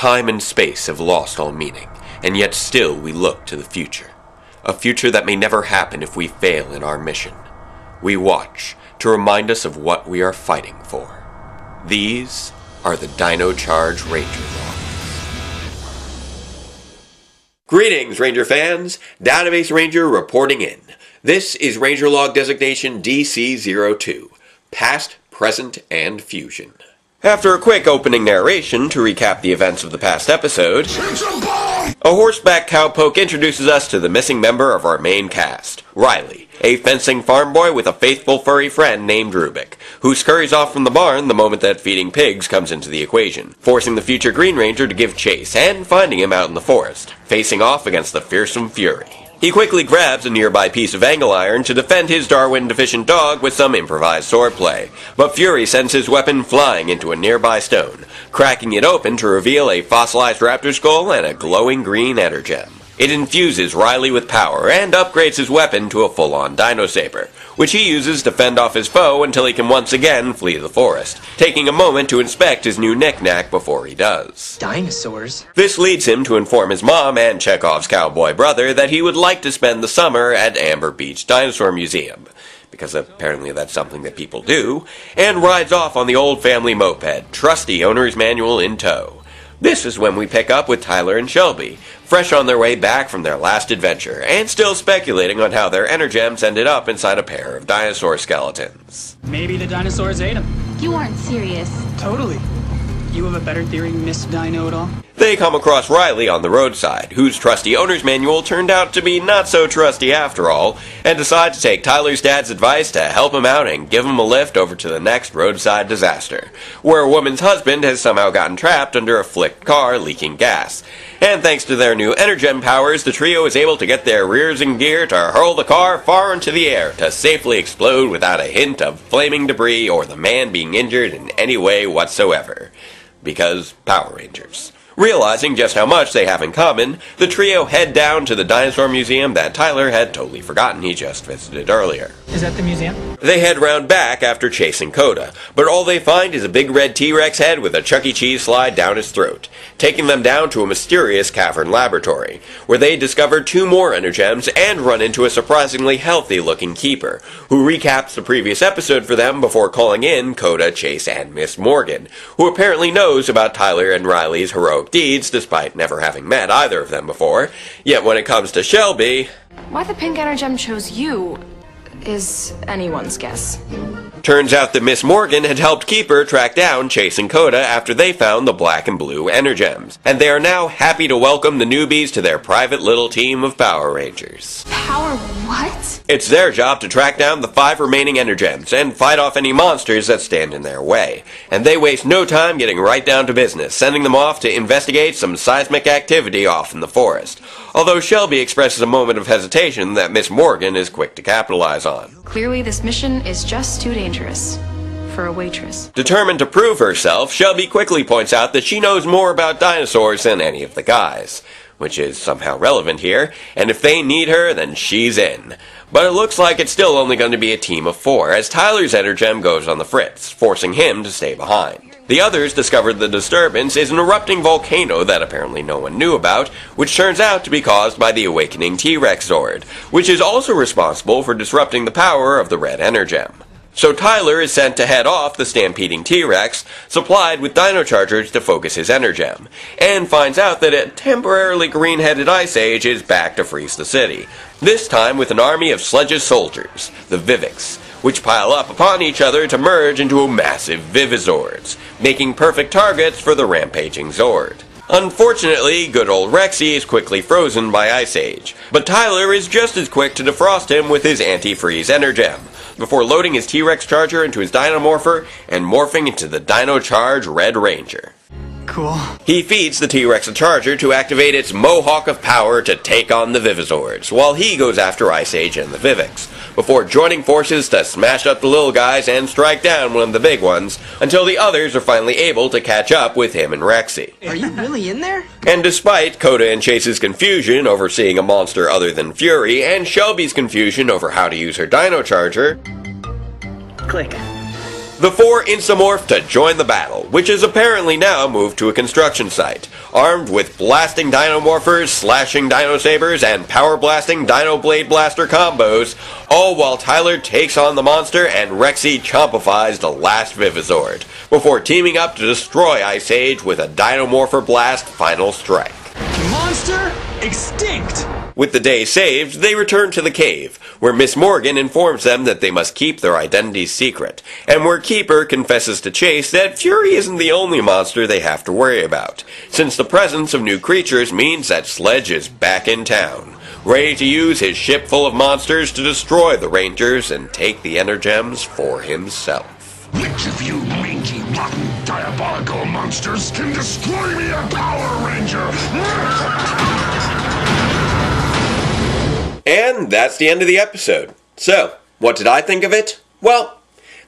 Time and space have lost all meaning, and yet still we look to the future. A future that may never happen if we fail in our mission. We watch to remind us of what we are fighting for. These are the Dino Charge Ranger Logs. Greetings, Ranger fans! Database Ranger reporting in. This is Ranger Log Designation DC02. Past, Present, and Fusion. After a quick opening narration to recap the events of the past episode, a horseback cowpoke introduces us to the missing member of our main cast, Riley, a fencing farm boy with a faithful furry friend named Rubik, who scurries off from the barn the moment that feeding pigs comes into the equation, forcing the future Green Ranger to give chase and finding him out in the forest, facing off against the fearsome Fury. He quickly grabs a nearby piece of angle iron to defend his Darwin-deficient dog with some improvised swordplay, but Fury sends his weapon flying into a nearby stone, cracking it open to reveal a fossilized raptor skull and a glowing green energem. It infuses Riley with power and upgrades his weapon to a full-on dino saber, which he uses to fend off his foe until he can once again flee the forest, taking a moment to inspect his new knick-knack before he does. Dinosaurs? This leads him to inform his mom and Chekhov's cowboy brother that he would like to spend the summer at Amber Beach Dinosaur Museum, because apparently that's something that people do, and rides off on the old family moped, trusty owner's manual in tow. This is when we pick up with Tyler and Shelby, fresh on their way back from their last adventure, and still speculating on how their energems ended up inside a pair of dinosaur skeletons. Maybe the dinosaurs ate them. You aren't serious. Totally. You have a better theory, Miss Dino, at all? They come across Riley on the roadside, whose trusty owner's manual turned out to be not so trusty after all, and decide to take Tyler's dad's advice to help him out and give him a lift over to the next roadside disaster, where a woman's husband has somehow gotten trapped under a flicked car leaking gas. And thanks to their new energem powers, the trio is able to get their rears in gear to hurl the car far into the air to safely explode without a hint of flaming debris or the man being injured in any way whatsoever. Because Power Rangers. Realizing just how much they have in common, the trio head down to the dinosaur museum that Tyler had totally forgotten he just visited earlier. Is that the museum? They head round back after chasing Coda, but all they find is a big red T-Rex head with a Chuck E. Cheese slide down his throat, taking them down to a mysterious cavern laboratory, where they discover two more energems and run into a surprisingly healthy-looking keeper, who recaps the previous episode for them before calling in Coda, Chase, and Miss Morgan, who apparently knows about Tyler and Riley's heroic deeds despite never having met either of them before. Yet when it comes to Shelby, Why the pink energem chose you is anyone's guess. Turns out that Miss Morgan had helped Keeper track down Chase and Coda after they found the black and blue energems, and they are now happy to welcome the newbies to their private little team of Power Rangers. Power what? It's their job to track down the 5 remaining energems and fight off any monsters that stand in their way, and they waste no time getting right down to business, sending them off to investigate some seismic activity off in the forest, although Shelby expresses a moment of hesitation that Miss Morgan is quick to capitalize on. Clearly this mission is just too dangerous for a waitress. Determined to prove herself, Shelby quickly points out that she knows more about dinosaurs than any of the guys, which is somehow relevant here, and if they need her, then she's in. But it looks like it's still only going to be a team of 4, as Tyler's energem goes on the fritz, forcing him to stay behind. The others discovered the disturbance is an erupting volcano that apparently no one knew about, which turns out to be caused by the awakening T-Rex Zord, which is also responsible for disrupting the power of the red energem. So Tyler is sent to head off the stampeding T-Rex, supplied with Dino Chargers to focus his energem, and finds out that a temporarily green-headed Ice Age is back to freeze the city, this time with an army of Sledge's soldiers, the Vivics, which pile up upon each other to merge into a massive Vivizords, making perfect targets for the rampaging Zord. Unfortunately, good old Rexy is quickly frozen by Ice Age, but Tyler is just as quick to defrost him with his anti-freeze energem, before loading his T-Rex Charger into his Dinomorpher and morphing into the Dino Charge Red Ranger. Cool. He feeds the T-Rex a charger to activate its Mohawk of power to take on the Vivizords, while he goes after Ice Age and the Vivics, before joining forces to smash up the little guys and strike down one of the big ones, until the others are finally able to catch up with him and Rexy. Are you really in there? And despite Coda and Chase's confusion over seeing a monster other than Fury, and Shelby's confusion over how to use her Dino Charger, Click. The four instamorph to join the battle, which is apparently now moved to a construction site, armed with blasting dinomorphers, slashing dino sabers, and power blasting dino blade blaster combos, all while Tyler takes on the monster and Rexy chompifies the last Vivizord, before teaming up to destroy Ice Age with a Dinomorpher Blast final strike. Monster extinct! With the day saved, they return to the cave, where Miss Morgan informs them that they must keep their identities secret, and where Keeper confesses to Chase that Fury isn't the only monster they have to worry about, since the presence of new creatures means that Sledge is back in town, ready to use his ship full of monsters to destroy the Rangers and take the Energems for himself. Which of you mangy, rotten, diabolical monsters can destroy me, a Power Ranger? And that's the end of the episode. So, what did I think of it? Well,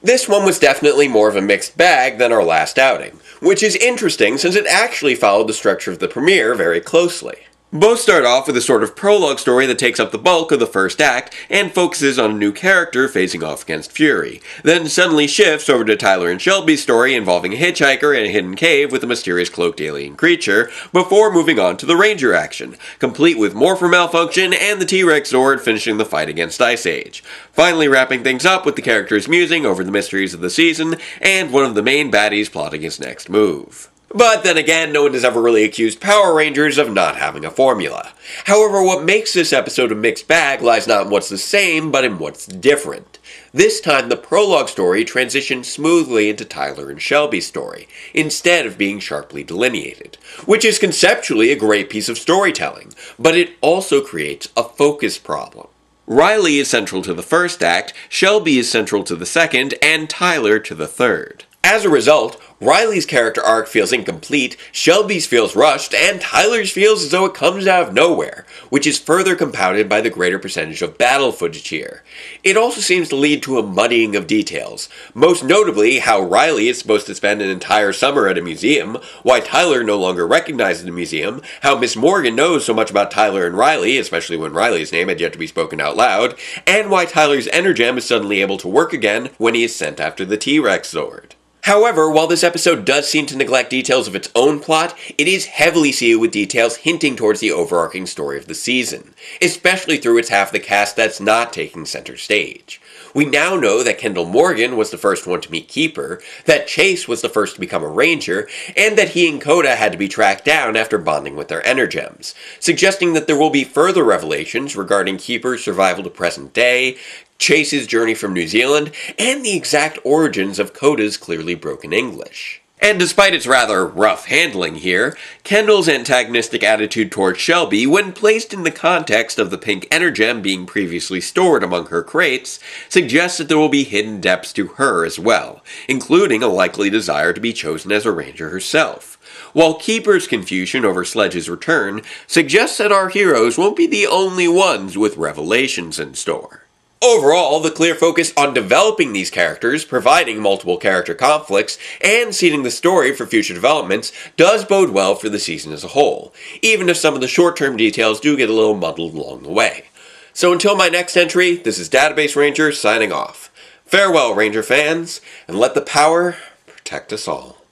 this one was definitely more of a mixed bag than our last outing, which is interesting since it actually followed the structure of the premiere very closely. Both start off with a sort of prologue story that takes up the bulk of the first act and focuses on a new character facing off against Fury, then suddenly shifts over to Tyler and Shelby's story involving a hitchhiker in a hidden cave with a mysterious cloaked alien creature, before moving on to the Ranger action, complete with Morpher malfunction and the T-Rex Zord finishing the fight against Ice Age, finally wrapping things up with the characters musing over the mysteries of the season and one of the main baddies plotting his next move. But then again, no one has ever really accused Power Rangers of not having a formula. However, what makes this episode a mixed bag lies not in what's the same, but in what's different. This time, the prologue story transitions smoothly into Tyler and Shelby's story, instead of being sharply delineated, which is conceptually a great piece of storytelling, but it also creates a focus problem. Riley is central to the first act, Shelby is central to the second, and Tyler to the third. As a result, Riley's character arc feels incomplete, Shelby's feels rushed, and Tyler's feels as though it comes out of nowhere, which is further compounded by the greater percentage of battle footage here. It also seems to lead to a muddying of details, most notably how Riley is supposed to spend an entire summer at a museum, why Tyler no longer recognizes the museum, how Miss Morgan knows so much about Tyler and Riley, especially when Riley's name had yet to be spoken out loud, and why Tyler's Energem is suddenly able to work again when he is sent after the T-Rex Zord. However, while this episode does seem to neglect details of its own plot, it is heavily seeded with details hinting towards the overarching story of the season, especially through its half of the cast that's not taking center stage. We now know that Kendall Morgan was the first one to meet Keeper, that Chase was the first to become a Ranger, and that he and Coda had to be tracked down after bonding with their Energems, suggesting that there will be further revelations regarding Keeper's survival to present day, Chase's journey from New Zealand, and the exact origins of Coda's clearly broken English. And despite its rather rough handling here, Kendall's antagonistic attitude towards Shelby, when placed in the context of the pink Energem being previously stored among her crates, suggests that there will be hidden depths to her as well, including a likely desire to be chosen as a Ranger herself. While Keeper's confusion over Sledge's return suggests that our heroes won't be the only ones with revelations in store. Overall, the clear focus on developing these characters, providing multiple character conflicts, and seeding the story for future developments does bode well for the season as a whole, even if some of the short-term details do get a little muddled along the way. So until my next entry, this is Database Ranger signing off. Farewell, Ranger fans, and let the power protect us all.